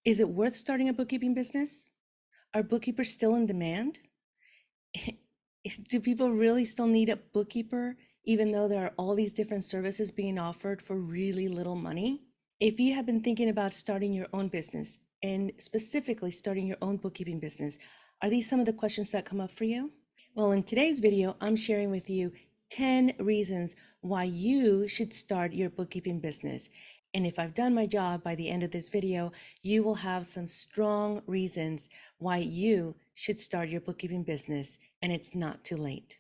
Is it worth starting a bookkeeping business? Are bookkeepers still in demand? Do people really still need a bookkeeper, even though there are all these different services being offered for really little money? If you have been thinking about starting your own business, and specifically starting your own bookkeeping business, are these some of the questions that come up for you? Well, in today's video, I'm sharing with you 10 reasons why you should start your bookkeeping business. And if I've done my job by the end of this video, you will have some strong reasons why you should start your bookkeeping business, and it's not too late.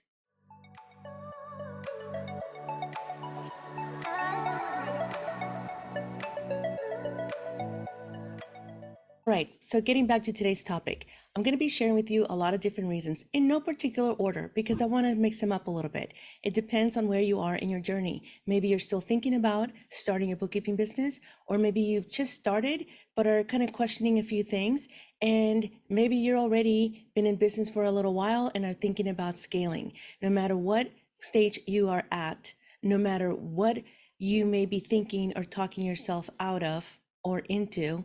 Right, so getting back to today's topic, I'm going to be sharing with you a lot of different reasons in no particular order because I want to mix them up a little bit. It depends on where you are in your journey. Maybe you're still thinking about starting your bookkeeping business, or maybe you've just started but are kind of questioning a few things, and maybe you're already been in business for a little while and are thinking about scaling. No matter what stage you are at, no matter what you may be thinking or talking yourself out of or into,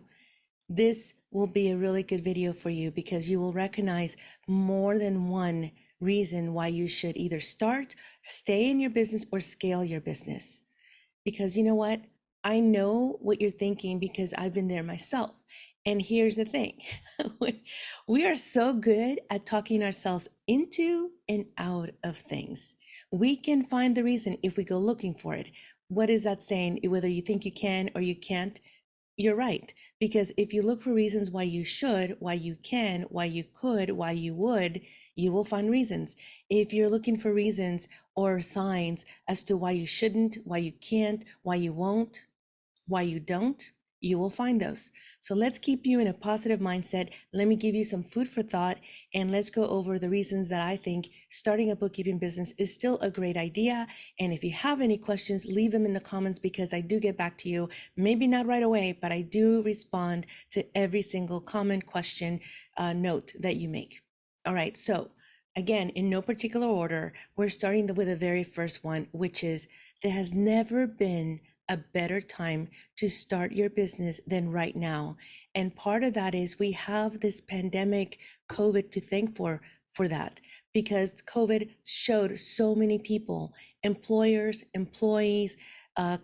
this will be a really good video for you because you will recognize more than one reason why you should either start, stay in your business, or scale your business. Because you know what? I know what you're thinking because I've been there myself. And here's the thing. We are so good at talking ourselves into and out of things. We can find the reason if we go looking for it. What is that saying? Whether you think you can or you can't, you're right. Because if you look for reasons why you should, why you can, why you could, why you would, you will find reasons. If you're looking for reasons or signs as to why you shouldn't, why you can't, why you won't, why you don't, you will find those. So let's keep you in a positive mindset. Let me give you some food for thought, and let's go over the reasons that I think starting a bookkeeping business is still a great idea. And if you have any questions, leave them in the comments because I do get back to you. Maybe not right away, but I do respond to every single comment, question, note that you make. All right, so again, in no particular order, we're starting with the very first one, which is there has never been a better time to start your business than right now. And part of that is we have this pandemic COVID to thank for that, because COVID showed so many people, employers, employees,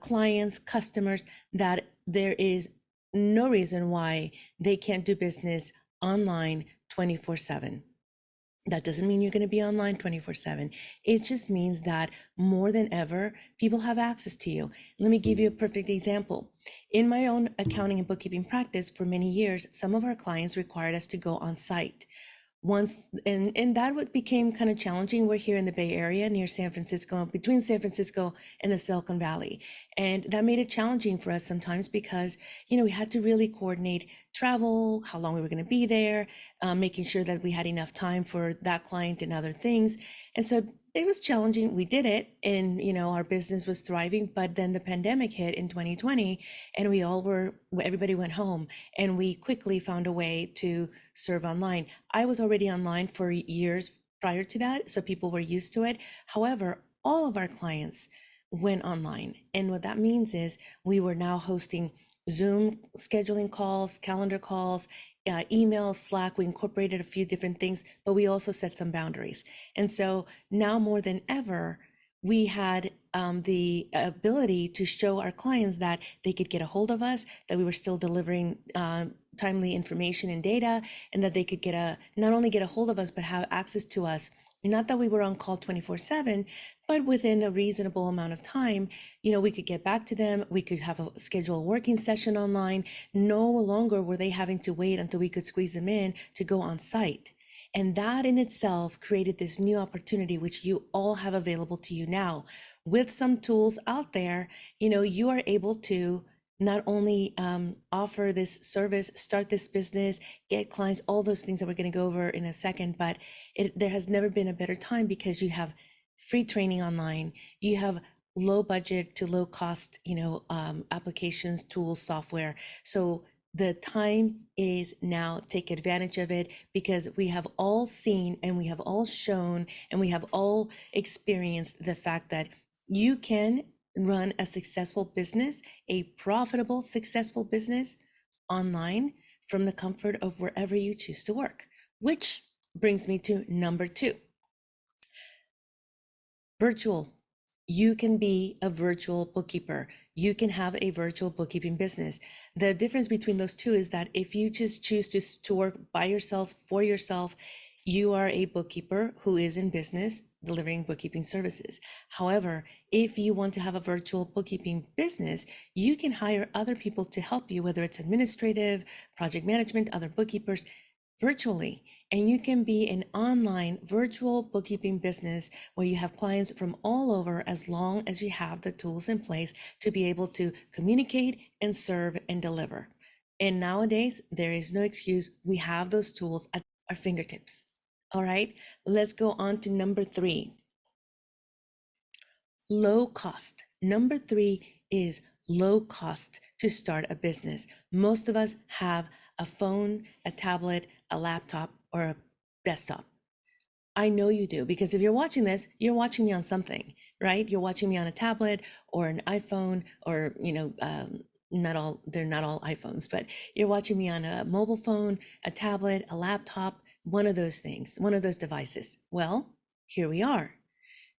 clients, customers, that there is no reason why they can't do business online 24/7. That doesn't mean you're going to be online 24/7. It just means that more than ever, people have access to you. Let me give you a perfect example. In my own accounting and bookkeeping practice for many years, some of our clients required us to go on site. And that became kind of challenging. We're here in the Bay Area near San Francisco, between San Francisco and the Silicon Valley. And that made it challenging for us sometimes because, we had to really coordinate travel, how long we were going to be there, making sure that we had enough time for that client and other things. And so it was challenging. We did it, and our business was thriving, but then the pandemic hit in 2020 and everybody went home, and we quickly found a way to serve online. I was already online for years prior to that, so people were used to it. However, all of our clients went online, and what that means is we were now hosting Zoom scheduling calls, calendar calls, email, Slack. We incorporated a few different things, but we also set some boundaries. And so now more than ever, we had the ability to show our clients that they could get a hold of us, that we were still delivering timely information and data, and that they could not only get a hold of us, but have access to us. Not that we were on call 24/7, but within a reasonable amount of time, we could get back to them. We could have a scheduled working session online. No longer were they having to wait until we could squeeze them in to go on site. And that in itself created this new opportunity, which you all have available to you now. With some tools out there, you are able to not only offer this service, start this business, get clients, all those things that we're going to go over in a second, but there has never been a better time because you have free training online, you have low budget to low cost, applications, tools, software. So the time is now. Take advantage of it, because we have all seen and we have all shown and we have all experienced the fact that you can run a successful business, a profitable, successful business online from the comfort of wherever you choose to work, which brings me to number 2. Virtual. You can be a virtual bookkeeper. You can have a virtual bookkeeping business. The difference between those two is that if you just choose to work by yourself, for yourself, you are a bookkeeper who is in business delivering bookkeeping services. However, if you want to have a virtual bookkeeping business, you can hire other people to help you, whether it's administrative, project management, other bookkeepers, virtually. And you can be an online virtual bookkeeping business where you have clients from all over, as long as you have the tools in place to be able to communicate and serve and deliver. And nowadays, there is no excuse. We have those tools at our fingertips. All right, let's go on to number 3. Low cost. Number 3 is low cost to start a business. Most of us have a phone, a tablet, a laptop, or a desktop. I know you do, because if you're watching this, you're watching me on something, right? You're watching me on a tablet or an iPhone, or, they're not all iPhones, but you're watching me on a mobile phone, a tablet, a laptop, one of those things, one of those devices. Well, here we are.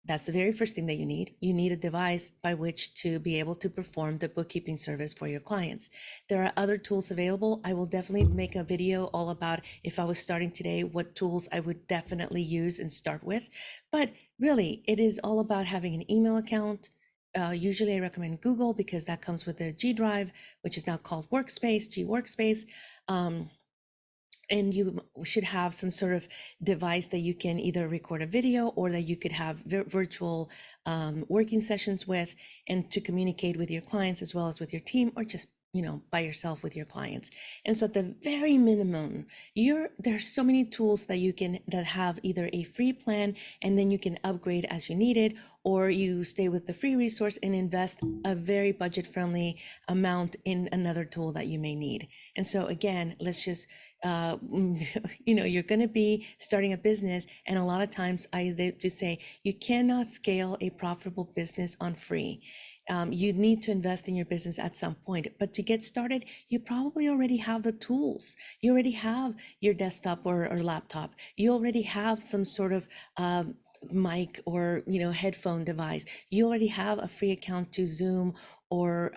That's the very first thing that you need. You need a device by which to be able to perform the bookkeeping service for your clients. There are other tools available. I will definitely make a video all about, if I was starting today, what tools I would definitely use and start with. But really, it is all about having an email account. Usually I recommend Google, because that comes with the G Drive, which is now called Workspace, G Workspace. And you should have some sort of device that you can either record a video, or that you could have virtual working sessions with, and to communicate with your clients as well as with your team, or just by yourself with your clients. And so at the very minimum, there's so many tools that have either a free plan, and then you can upgrade as you need it, or you stay with the free resource and invest a very budget-friendly amount in another tool that you may need. And so again, let's just you're going to be starting a business, and a lot of times I used to say, you cannot scale a profitable business on free. You need to invest in your business at some point, but to get started, you probably already have the tools. You already have your desktop or laptop. You already have some sort of mic or headphone device. You already have a free account to Zoom or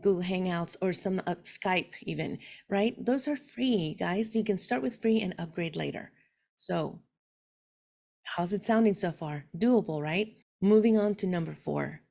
Google Hangouts, or some Skype even, right? Those are free, guys. You can start with free and upgrade later. So how's it sounding so far? Doable, right? Moving on to number 4.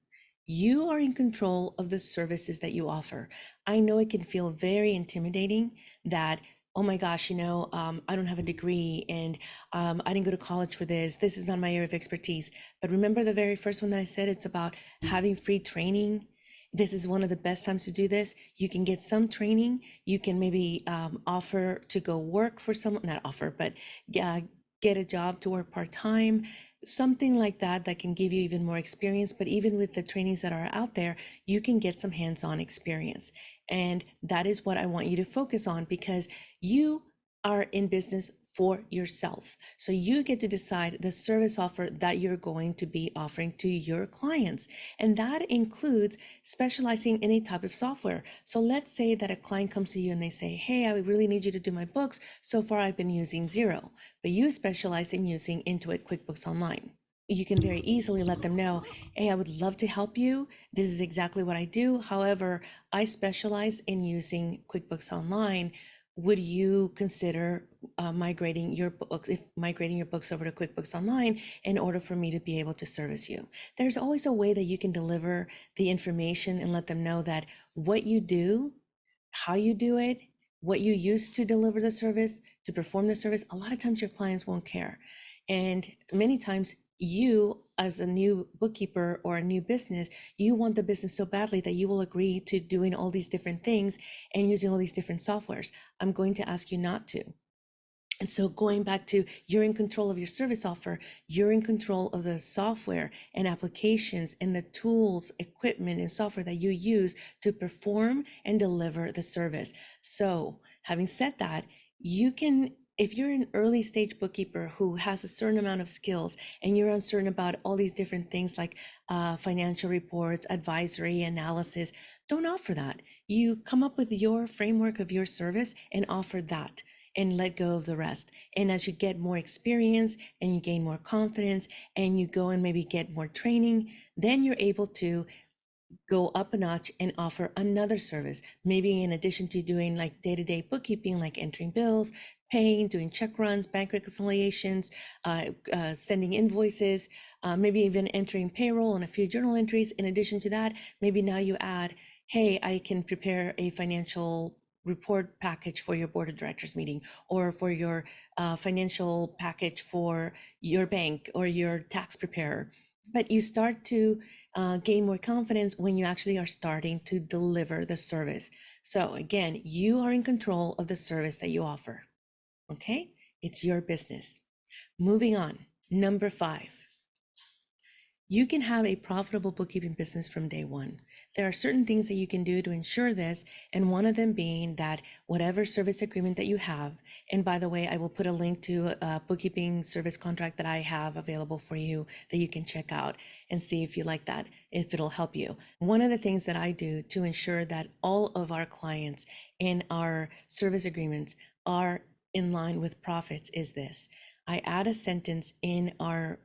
You are in control of the services that you offer. I know it can feel very intimidating that, oh my gosh, I don't have a degree, and I didn't go to college for this. This is not my area of expertise. But remember the very first one that I said, it's about having free training. This is one of the best times to do this. You can get some training. You can maybe offer to go work for someone, not offer, but get a job to work part-time, something like that can give you even more experience. But even with the trainings that are out there, you can get some hands-on experience. And that is what I want you to focus on, because you are in business for yourself. So you get to decide the service offer that you're going to be offering to your clients. And that includes specializing in a type of software. So let's say that a client comes to you and they say, hey, I really need you to do my books. So far, I've been using Xero, but you specialize in using Intuit QuickBooks Online. You can very easily let them know, hey, I would love to help you. This is exactly what I do. However, I specialize in using QuickBooks Online. Would you consider migrating your books over to QuickBooks Online in order for me to be able to service you? There's always a way that you can deliver the information and let them know that what you do, how you do it, what you use to deliver the service, to perform the service. A lot of times your clients won't care. And many times you, as a new bookkeeper or a new business, you want the business so badly that you will agree to doing all these different things and using all these different softwares. I'm going to ask you not to. And so going back to, you're in control of your service offer, you're in control of the software and applications and the tools, equipment, and software that you use to perform and deliver the service. So having said that, you can If you're an early stage bookkeeper who has a certain amount of skills and you're uncertain about all these different things like financial reports, advisory, analysis, don't offer that. You come up with your framework of your service and offer that and let go of the rest. And as you get more experience and you gain more confidence and you go and maybe get more training, then you're able to go up a notch and offer another service. Maybe in addition to doing like day-to-day bookkeeping, like entering bills, paying, doing check runs, bank reconciliations, sending invoices, maybe even entering payroll and a few journal entries. In addition to that, maybe now you add, hey, I can prepare a financial report package for your board of directors meeting, or for your financial package for your bank or your tax preparer. But you start to gain more confidence when you actually are starting to deliver the service. So again, you are in control of the service that you offer. Okay, it's your business. Moving on, number 5. You can have a profitable bookkeeping business from day one. There are certain things that you can do to ensure this, and one of them being that whatever service agreement that you have, and by the way, I will put a link to a bookkeeping service contract that I have available for you that you can check out and see if you like that, if it'll help you. One of the things that I do to ensure that all of our clients in our service agreements are in line with profits is this. I add a sentence in our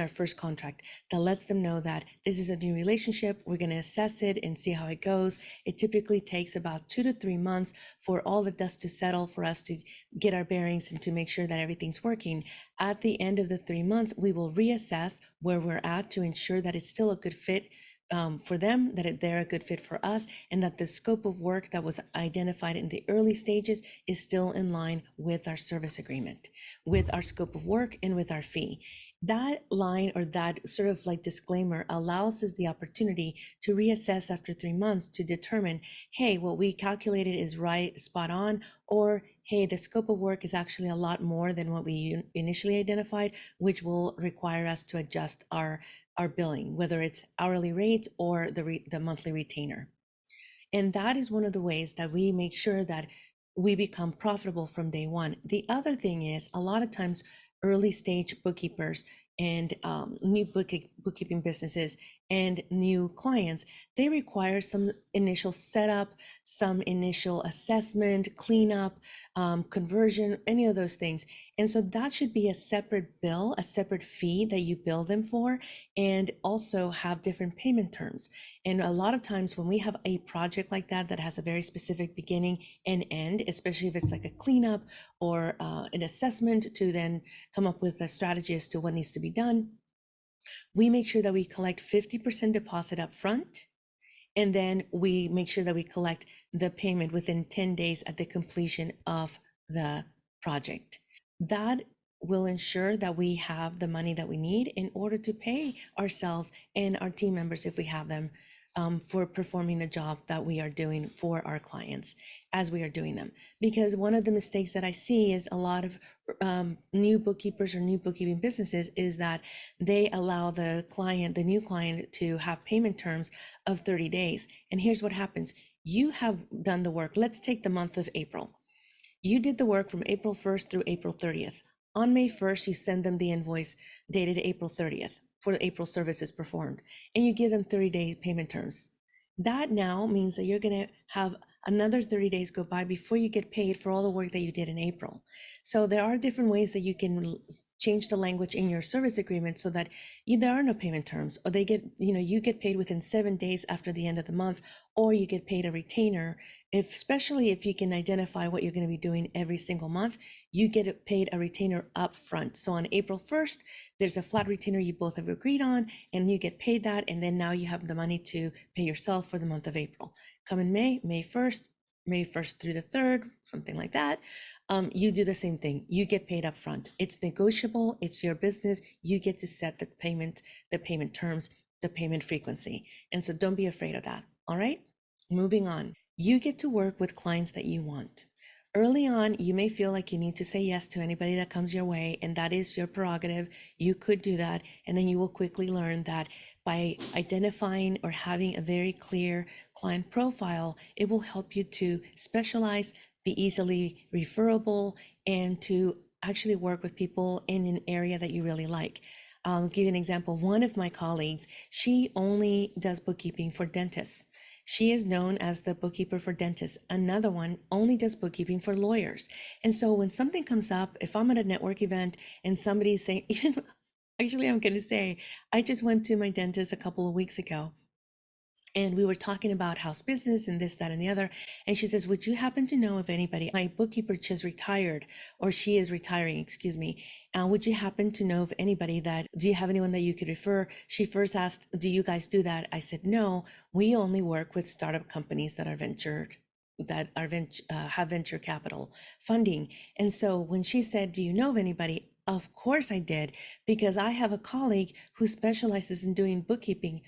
first contract that lets them know that this is a new relationship. We're going to assess it and see how it goes. It typically takes about 2 to 3 months for all the dust to settle, for us to get our bearings and to make sure that everything's working. At the end of the 3 months, we will reassess where we're at to ensure that it's still a good fit for them, that they're a good fit for us, and that the scope of work that was identified in the early stages is still in line with our service agreement, with our scope of work and with our fee. That line, or that sort of like disclaimer, allows us the opportunity to reassess after 3 months to determine, hey, what we calculated is right, spot on, or hey, the scope of work is actually a lot more than what we initially identified, which will require us to adjust our billing, whether it's hourly rates or the monthly retainer. And that is one of the ways that we make sure that we become profitable from day one. The other thing is, a lot of times early stage bookkeepers and new bookkeeping businesses and new clients, they require some initial setup, some initial assessment, cleanup, conversion, any of those things. And so that should be a separate bill, a separate fee that you bill them for, and also have different payment terms. And a lot of times when we have a project like that that has a very specific beginning and end, especially if it's like a cleanup or an assessment to then come up with a strategy as to what needs to be done, we make sure that we collect 50% deposit up front, and then we make sure that we collect the payment within 10 days at the completion of the project. That will ensure that we have the money that we need in order to pay ourselves and our team members, if we have them, for performing the job that we are doing for our clients as we are doing them. Because one of the mistakes that I see is a lot of new bookkeepers or new bookkeeping businesses is that they allow the new client to have payment terms of 30 days. And here's what happens. You have done the work. Let's take the month of April. You did the work from April 1st through April 30th. On May 1st, you send them the invoice dated April 30th for the April services performed, and you give them 30-day payment terms. That now means that you're going to have another 30 days go by before you get paid for all the work that you did in April. So there are different ways that you can change the language in your service agreement so that there are no payment terms, or they get, you get paid within 7 days after the end of the month, or you get paid a retainer. Especially if you can identify what you're going to be doing every single month, you get paid a retainer up front. So on April 1st, there's a flat retainer you both have agreed on, and you get paid that, and then now you have the money to pay yourself for the month of April. Come in May 1st, May 1st through the 3rd, something like that. You do the same thing. You get paid up front. It's negotiable. It's your business. You get to set the payment terms, the payment frequency. And so don't be afraid of that. All right, moving on. You get to work with clients that you want. Early on, you may feel like you need to say yes to anybody that comes your way, and that is your prerogative. You could do that, and then you will quickly learn that by identifying or having a very clear client profile, it will help you to specialize, be easily referable, and to actually work with people in an area that you really like. I'll give you an example. One of my colleagues, she only does bookkeeping for dentists. She is known as the bookkeeper for dentists. Another one only does bookkeeping for lawyers. And so when something comes up, if I'm at a network event and somebody's saying, even actually, I'm going to say, I just went to my dentist a couple of weeks ago, and we were talking about house business and this, that, and the other. And she says, would you happen to know if anybody, my bookkeeper just retired, or she is retiring, excuse me. Would you happen to know of anybody do you have anyone that you could refer? She first asked, do you guys do that? I said, no, we only work with startup companies that are have venture capital funding. And so when she said, do you know of anybody? Of course I did, because I have a colleague who specializes in doing bookkeeping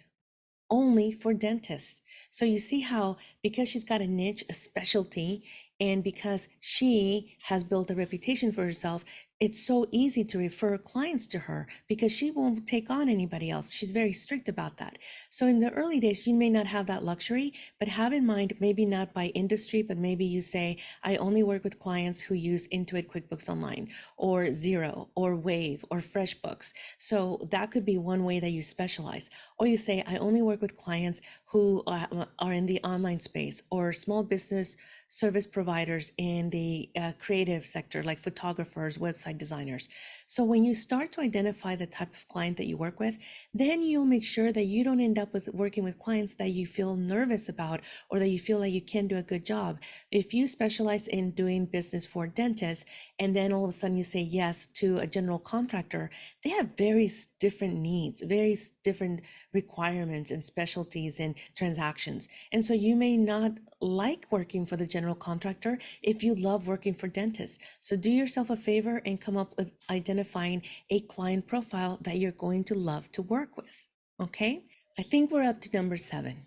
only for dentists. So you see how, because she's got a niche, a specialty, and because she has built a reputation for herself, it's so easy to refer clients to her because she won't take on anybody else. She's very strict about that. So in the early days, you may not have that luxury, but have in mind, maybe not by industry, but maybe you say, I only work with clients who use Intuit QuickBooks Online or Xero or Wave or FreshBooks. So that could be one way that you specialize. Or you say, I only work with clients who are in the online space, or small business service providers in the creative sector, like photographers, website designers. So when you start to identify the type of client that you work with, then you'll make sure that you don't end up with working with clients that you feel nervous about, or that you feel like you can't do a good job. If you specialize in doing business for dentists, and then all of a sudden you say yes to a general contractor, they have very different needs, very different requirements and specialties and transactions. And so you may not like working for the general contractor if you love working for dentists. So do yourself a favor and come up with identifying a client profile that you're going to love to work with. Okay? I think we're up to number 7.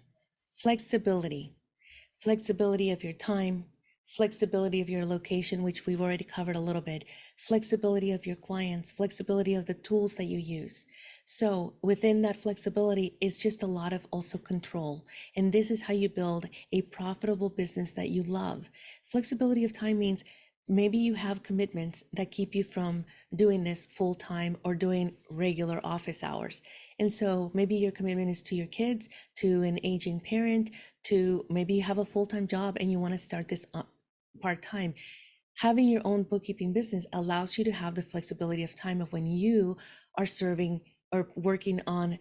Flexibility. Flexibility of your time, flexibility of your location, which we've already covered a little bit, flexibility of your clients, flexibility of the tools that you use. So within that flexibility is just a lot of also control. And this is how you build a profitable business that you love. Flexibility of time means maybe you have commitments that keep you from doing this full time or doing regular office hours. And so maybe your commitment is to your kids, to an aging parent, to maybe you have a full-time job and you want to start this part-time. Having your own bookkeeping business allows you to have the flexibility of time of when you are serving or working on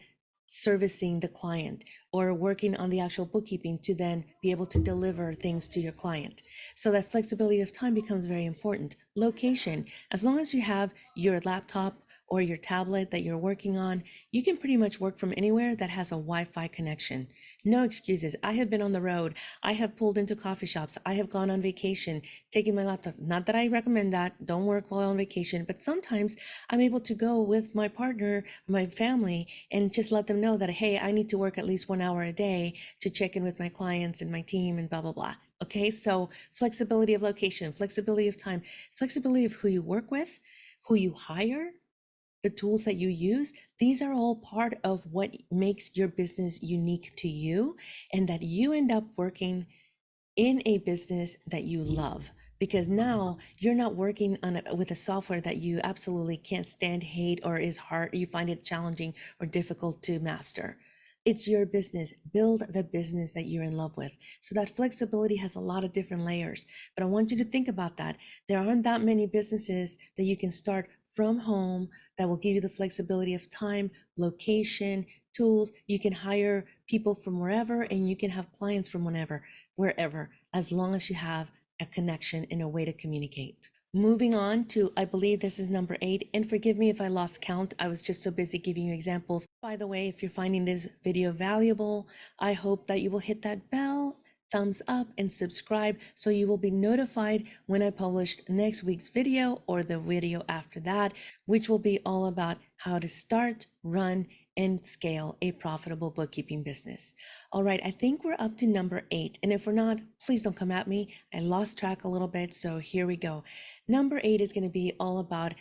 servicing the client, or working on the actual bookkeeping to then be able to deliver things to your client. So that flexibility of time becomes very important. Location, as long as you have your laptop or your tablet that you're working on, you can pretty much work from anywhere that has a Wi-Fi connection. No excuses. I have been on the road. I have pulled into coffee shops. I have gone on vacation, taking my laptop. Not that I recommend that. Don't work while on vacation, but sometimes I'm able to go with my partner, my family, and just let them know that, hey, I need to work at least 1 hour a day to check in with my clients and my team and blah, blah, blah. Okay, so flexibility of location, flexibility of time, flexibility of who you work with, who you hire, the tools that you use. These are all part of what makes your business unique to you, and that you end up working in a business that you love, because now you're not working with a software that you absolutely can't stand, hate, or is hard, you find it challenging or difficult to master. It's your business. Build the business that you're in love with. So that flexibility has a lot of different layers, but I want you to think about that. There aren't that many businesses that you can start from home that will give you the flexibility of time, location, tools. You can hire people from wherever, and you can have clients from wherever, as long as you have a connection and a way to communicate. Moving on to, I believe this is number 8, and forgive me if I lost count. I was just so busy giving you examples. By the way, if you're finding this video valuable, I hope that you will hit that bell, thumbs up, and subscribe so you will be notified when I publish next week's video or the video after that, which will be all about how to start, run, and scale a profitable bookkeeping business. All right, I think we're up to number 8. And if we're not, please don't come at me. I lost track a little bit, so here we go. Number 8 is going to be all about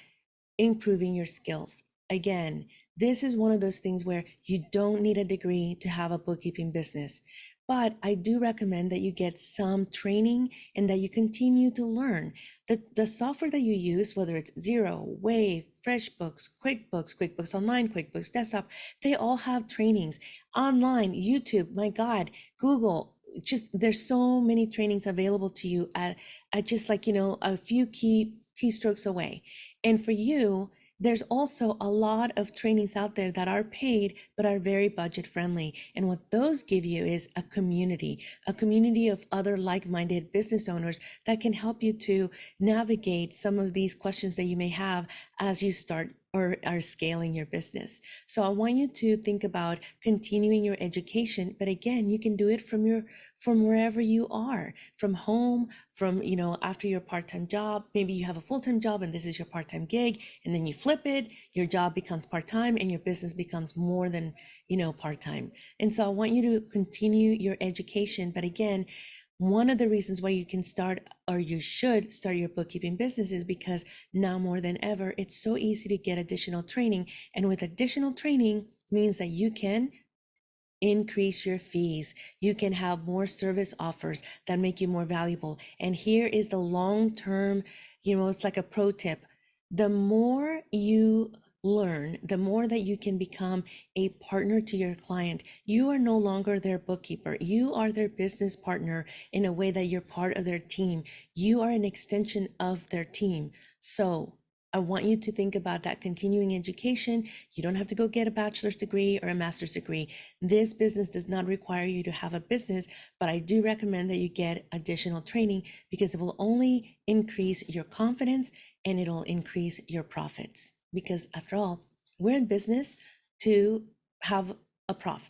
improving your skills. Again, this is one of those things where you don't need a degree to have a bookkeeping business. But I do recommend that you get some training and that you continue to learn. The software that you use, whether it's Xero, Wave, FreshBooks, QuickBooks Online, QuickBooks Desktop, they all have trainings online, YouTube, my God, Google. Just there's so many trainings available to you at just like, a few keystrokes away. And for you, there's also a lot of trainings out there that are paid but are very budget friendly. And what those give you is a community of other like-minded business owners that can help you to navigate some of these questions that you may have as you start or are scaling your business. So I want you to think about continuing your education, but again, you can do it from wherever you are, from home, from after your part-time job. Maybe you have a full-time job and this is your part-time gig, and then you flip it, your job becomes part-time and your business becomes more than part-time. And so I want you to continue your education, but again, one of the reasons why you can start, or you should start, your bookkeeping business is because now more than ever, it's so easy to get additional training. And with additional training means that you can increase your fees. You can have more service offers that make you more valuable. And here is the long-term, it's like a pro tip. The more you learn, the more that you can become a partner to your client. You are no longer their bookkeeper. You are their business partner in a way that you're part of their team. You are an extension of their team. So I want you to think about that continuing education. You don't have to go get a bachelor's degree or a master's degree. This business does not require you to have a business, but I do recommend that you get additional training because it will only increase your confidence and it'll increase your profits. Because after all, we're in business to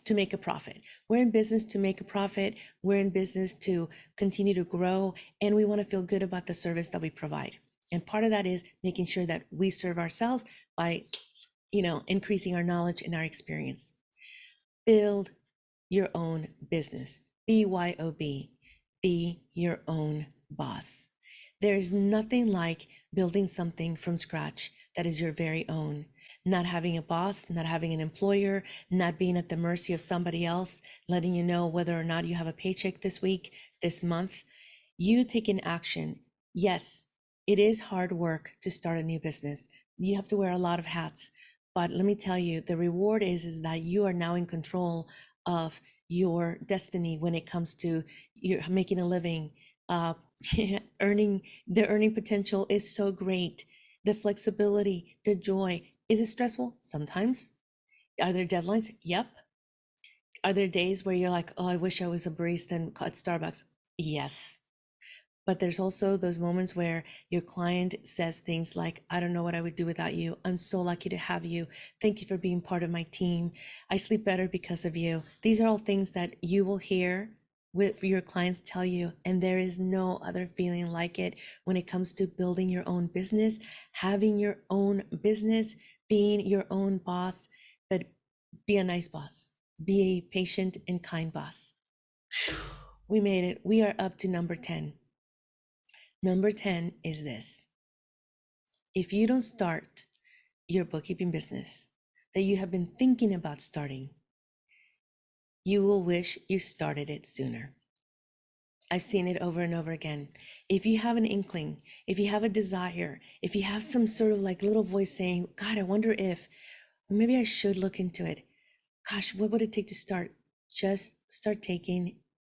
make a profit. We're in business to make a profit. We're in business to continue to grow, and we want to feel good about the service that we provide. And part of that is making sure that we serve ourselves by, increasing our knowledge and our experience. Build your own business. BYOB. Be your own boss. There is nothing like building something from scratch that is your very own. Not having a boss, not having an employer, not being at the mercy of somebody else, letting you know whether or not you have a paycheck this week, this month. You taking action. Yes, it is hard work to start a new business. You have to wear a lot of hats. But let me tell you, the reward is that you are now in control of your destiny when it comes to you're making a living. Earning, the earning potential is so great. The flexibility, the joy. Is it stressful? Sometimes. Are there deadlines? Yep. Are there days where you're like, oh, I wish I was a barista at Starbucks? Yes. But there's also those moments where your client says things like, I don't know what I would do without you. I'm so lucky to have you. Thank you for being part of my team. I sleep better because of you. These are all things that you will hear with your clients tell you, and there is no other feeling like it when it comes to building your own business, having your own business, being your own boss. But be a nice boss. Be a patient and kind boss. We made it. We are up to number 10. Number 10 is this. If you don't start your bookkeeping business that you have been thinking about starting, you will wish you started it sooner. I've seen it over and over again. If you have an inkling, if you have a desire, if you have some sort of like little voice saying, God, I wonder if, maybe I should look into it. Gosh, what would it take to start? Just start taking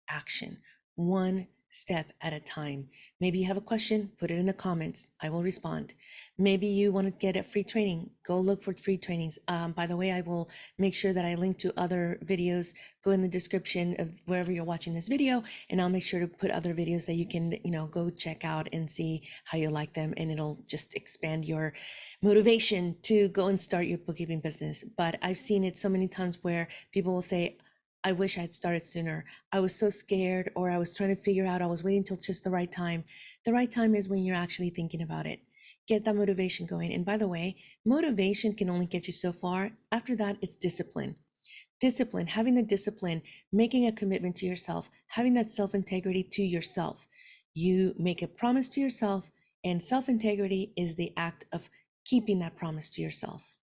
action, one step at a time. Maybe you have a question, put it in the comments. I will respond. Maybe you want to get a free training, go look for free trainings. By the way, I will make sure that I link to other videos. Go in the description of wherever you're watching this video, and I'll make sure to put other videos that you can, go check out and see how you like them, and it'll just expand your motivation to go and start your bookkeeping business. But I've seen it so many times where people will say, I wish I'd started sooner. I was so scared, or I was trying to figure out, I was waiting till just the right time. The right time is when you're actually thinking about it. Get that motivation going. And by the way, motivation can only get you so far. After that, it's discipline. Discipline, having the discipline, making a commitment to yourself, having that self-integrity to yourself. You make a promise to yourself, and self-integrity is the act of keeping that promise to yourself.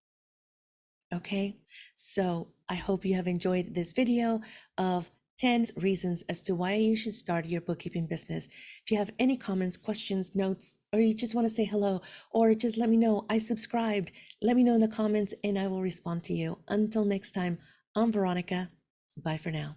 Okay, so I hope you have enjoyed this video of 10 reasons as to why you should start your bookkeeping business. If you have any comments, questions, notes, or you just want to say hello, or just let me know I subscribed, let me know in the comments and I will respond to you. Until next time, I'm Veronica. Bye for now.